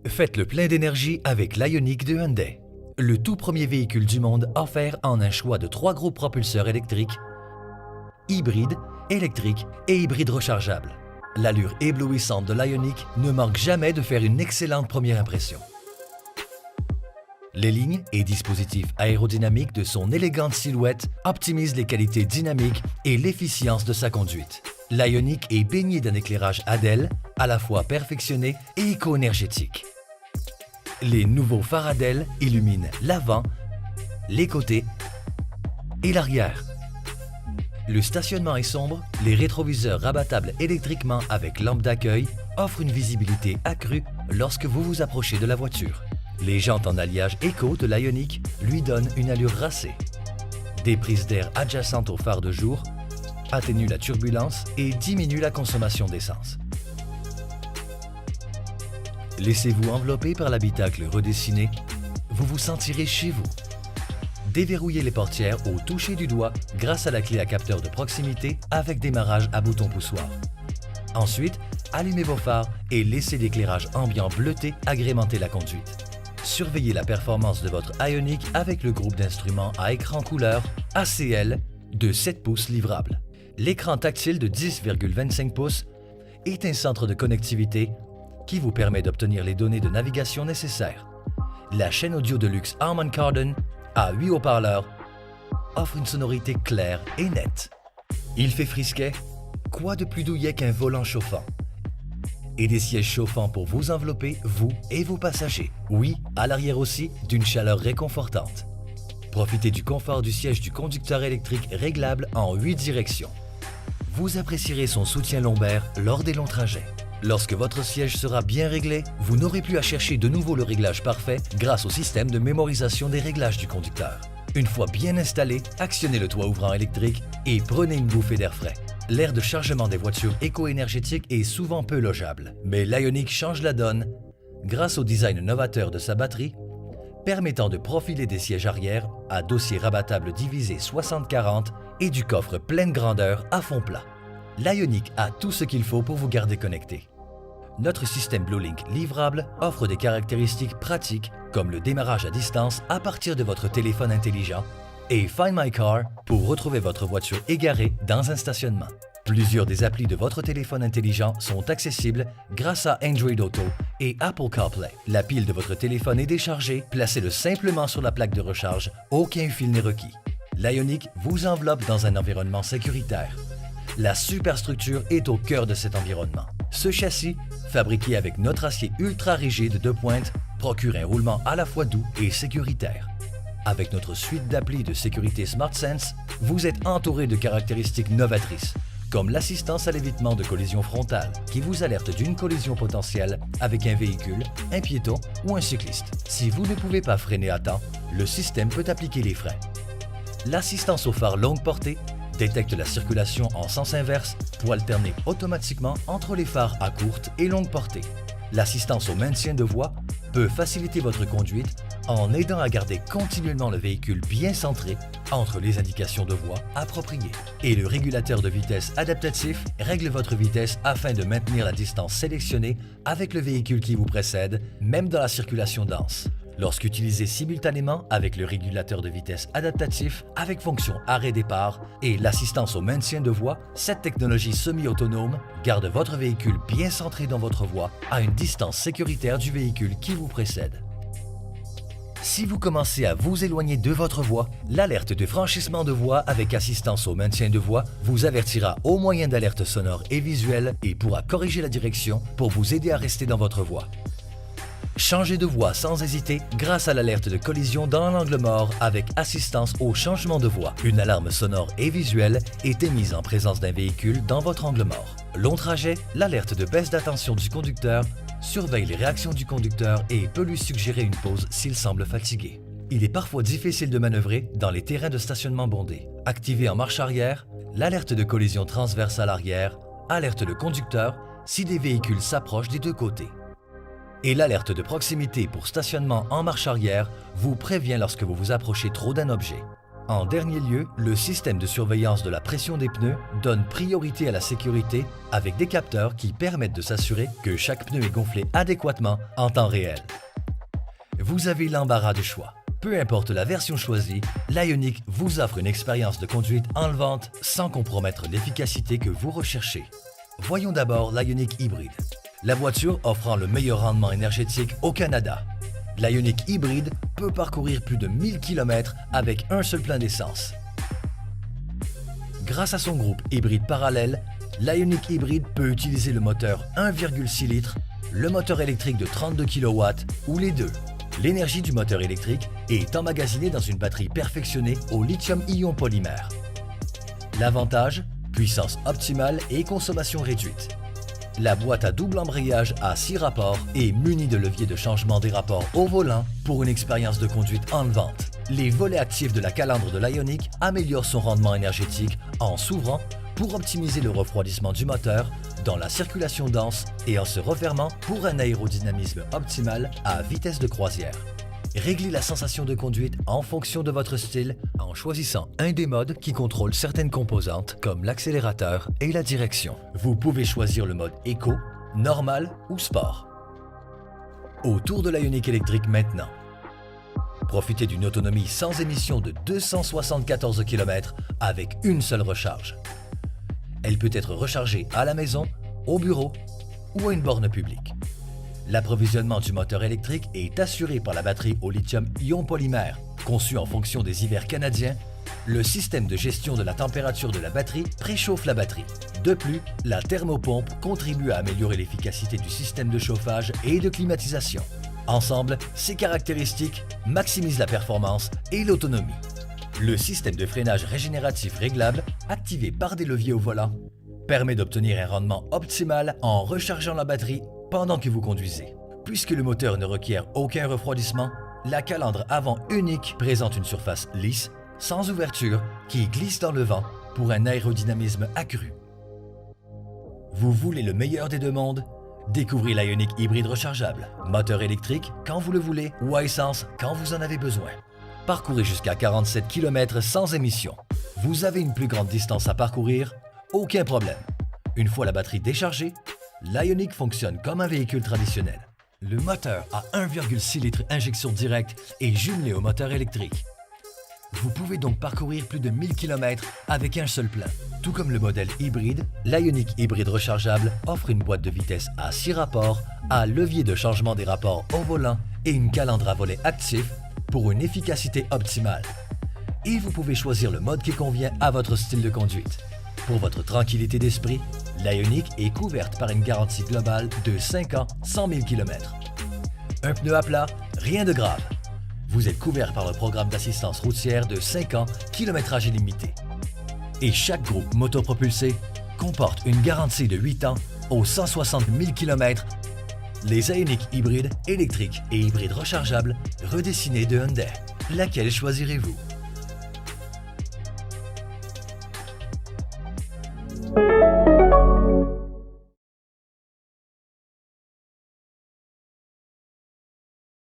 Faites le plein d'énergie avec l'Ioniq de Hyundai. Le tout premier véhicule du monde offert en un choix de 3 groupes propulseurs électriques, hybrides, électriques et hybrides rechargeables. L'allure éblouissante de l'Ioniq ne manque jamais de faire une excellente première impression. Les lignes et dispositifs aérodynamiques de son élégante silhouette optimisent les qualités dynamiques et l'efficience de sa conduite. L'Ioniq est baigné d'un éclairage ADEL, à la fois perfectionné et éco-énergétique. Les nouveaux phares ADEL illuminent l'avant, les côtés et l'arrière. Le stationnement est sombre, les rétroviseurs rabattables électriquement avec lampe d'accueil offrent une visibilité accrue lorsque vous vous approchez de la voiture. Les jantes en alliage éco de l'Ioniq lui donnent une allure racée. Des prises d'air adjacentes aux phares de jour atténuent la turbulence et diminuent la consommation d'essence. Laissez-vous envelopper par l'habitacle redessiné, vous vous sentirez chez vous. Déverrouillez les portières au toucher du doigt grâce à la clé à capteur de proximité avec démarrage à bouton poussoir. Ensuite, allumez vos phares et laissez l'éclairage ambiant bleuté agrémenter la conduite. Surveillez la performance de votre Ioniq avec le groupe d'instruments à écran couleur ACL de 7 pouces livrable. L'écran tactile de 10,25 pouces est un centre de connectivité qui vous permet d'obtenir les données de navigation nécessaires. La chaîne audio de luxe Harman Kardon à 8 haut-parleurs offre une sonorité claire et nette. Il fait frisquet, quoi de plus douillet qu'un volant chauffant? Et des sièges chauffants pour vous envelopper, vous et vos passagers. Oui, à l'arrière aussi, d'une chaleur réconfortante. Profitez du confort du siège du conducteur électrique réglable en 8 directions. Vous apprécierez son soutien lombaire lors des longs trajets. Lorsque votre siège sera bien réglé, vous n'aurez plus à chercher de nouveau le réglage parfait grâce au système de mémorisation des réglages du conducteur. Une fois bien installé, actionnez le toit ouvrant électrique et prenez une bouffée d'air frais. L'aire de chargement des voitures éco-énergétiques est souvent peu logeable, mais l'Ioniq change la donne grâce au design novateur de sa batterie, permettant de profiler des sièges arrière à dossier rabattable divisé 60-40 et du coffre pleine grandeur à fond plat. L'Ioniq a tout ce qu'il faut pour vous garder connecté. Notre système BlueLink livrable offre des caractéristiques pratiques comme le démarrage à distance à partir de votre téléphone intelligent et Find My Car pour retrouver votre voiture égarée dans un stationnement. Plusieurs des applis de votre téléphone intelligent sont accessibles grâce à Android Auto et Apple CarPlay. La pile de votre téléphone est déchargée, placez-le simplement sur la plaque de recharge, aucun fil n'est requis. L'Ioniq vous enveloppe dans un environnement sécuritaire. La superstructure est au cœur de cet environnement. Ce châssis, fabriqué avec notre acier ultra rigide de pointe, procure un roulement à la fois doux et sécuritaire. Avec notre suite d'applis de sécurité SmartSense, vous êtes entouré de caractéristiques novatrices, comme l'assistance à l'évitement de collision frontale, qui vous alerte d'une collision potentielle avec un véhicule, un piéton ou un cycliste. Si vous ne pouvez pas freiner à temps, le système peut appliquer les freins. L'assistance au phare longue portée détecte la circulation en sens inverse pour alterner automatiquement entre les phares à courte et longue portée. L'assistance au maintien de voie peut faciliter votre conduite en aidant à garder continuellement le véhicule bien centré entre les indications de voie appropriées. Et le régulateur de vitesse adaptatif règle votre vitesse afin de maintenir la distance sélectionnée avec le véhicule qui vous précède, même dans la circulation dense. Lorsqu'utilisé simultanément avec le régulateur de vitesse adaptatif avec fonction arrêt-départ et l'assistance au maintien de voie, cette technologie semi-autonome garde votre véhicule bien centré dans votre voie à une distance sécuritaire du véhicule qui vous précède. Si vous commencez à vous éloigner de votre voie, l'alerte de franchissement de voie avec assistance au maintien de voie vous avertira au moyen d'alertes sonores et visuelles et pourra corriger la direction pour vous aider à rester dans votre voie. Changez de voie sans hésiter grâce à l'alerte de collision dans l'angle mort avec assistance au changement de voie. Une alarme sonore et visuelle est émise en présence d'un véhicule dans votre angle mort. Long trajet, l'alerte de baisse d'attention du conducteur surveille les réactions du conducteur et peut lui suggérer une pause s'il semble fatigué. Il est parfois difficile de manœuvrer dans les terrains de stationnement bondés. Activée en marche arrière, l'alerte de collision transverse à l'arrière alerte le conducteur si des véhicules s'approchent des deux côtés. Et l'alerte de proximité pour stationnement en marche arrière vous prévient lorsque vous vous approchez trop d'un objet. En dernier lieu, le système de surveillance de la pression des pneus donne priorité à la sécurité avec des capteurs qui permettent de s'assurer que chaque pneu est gonflé adéquatement en temps réel. Vous avez l'embarras du choix. Peu importe la version choisie, l'Ioniq vous offre une expérience de conduite enlevante sans compromettre l'efficacité que vous recherchez. Voyons d'abord l'Ioniq hybride. La voiture offrant le meilleur rendement énergétique au Canada. L'Ioniq hybride peut parcourir plus de 1000 km avec un seul plein d'essence. Grâce à son groupe hybride parallèle, l'Ioniq hybride peut utiliser le moteur 1,6 litres, le moteur électrique de 32 kW ou les deux. L'énergie du moteur électrique est emmagasinée dans une batterie perfectionnée au lithium-ion polymère. L'avantage, puissance optimale et consommation réduite. La boîte à double embrayage à 6 rapports est munie de leviers de changement des rapports au volant pour une expérience de conduite enlevante. Les volets actifs de la calandre de l'Ioniq améliorent son rendement énergétique en s'ouvrant pour optimiser le refroidissement du moteur dans la circulation dense et en se refermant pour un aérodynamisme optimal à vitesse de croisière. Réglez la sensation de conduite en fonction de votre style en choisissant un des modes qui contrôle certaines composantes comme l'accélérateur et la direction. Vous pouvez choisir le mode Eco, Normal ou Sport. Autour de l'Ioniq électrique maintenant. Profitez d'une autonomie sans émission de 274 km avec une seule recharge. Elle peut être rechargée à la maison, au bureau ou à une borne publique. L'approvisionnement du moteur électrique est assuré par la batterie au lithium-ion polymère. Conçue en fonction des hivers canadiens, le système de gestion de la température de la batterie préchauffe la batterie. De plus, la thermopompe contribue à améliorer l'efficacité du système de chauffage et de climatisation. Ensemble, ces caractéristiques maximisent la performance et l'autonomie. Le système de freinage régénératif réglable, activé par des leviers au volant, permet d'obtenir un rendement optimal en rechargeant la batterie pendant que vous conduisez. Puisque le moteur ne requiert aucun refroidissement, la calandre avant unique présente une surface lisse, sans ouverture, qui glisse dans le vent pour un aérodynamisme accru. Vous voulez le meilleur des deux mondes? Découvrez l'Ioniq hybride rechargeable, moteur électrique quand vous le voulez ou à essence quand vous en avez besoin. Parcourez jusqu'à 47 km sans émission. Vous avez une plus grande distance à parcourir? Aucun problème. Une fois la batterie déchargée, l'Ioniq fonctionne comme un véhicule traditionnel. Le moteur à 1,6 litres injection directe est jumelé au moteur électrique. Vous pouvez donc parcourir plus de 1000 km avec un seul plein. Tout comme le modèle hybride, l'Ioniq hybride rechargeable offre une boîte de vitesse à 6 rapports, un levier de changement des rapports au volant et une calandre à volet actif pour une efficacité optimale. Et vous pouvez choisir le mode qui convient à votre style de conduite. Pour votre tranquillité d'esprit, l'Ioniq est couverte par une garantie globale de 5 ans, 100 000 km. Un pneu à plat, rien de grave. Vous êtes couvert par le programme d'assistance routière de 5 ans, kilométrage illimité. Et chaque groupe motopropulsé comporte une garantie de 8 ans aux 160 000 km. Les Ioniq hybrides, électriques et hybrides rechargeables, redessinés de Hyundai. Laquelle choisirez-vous?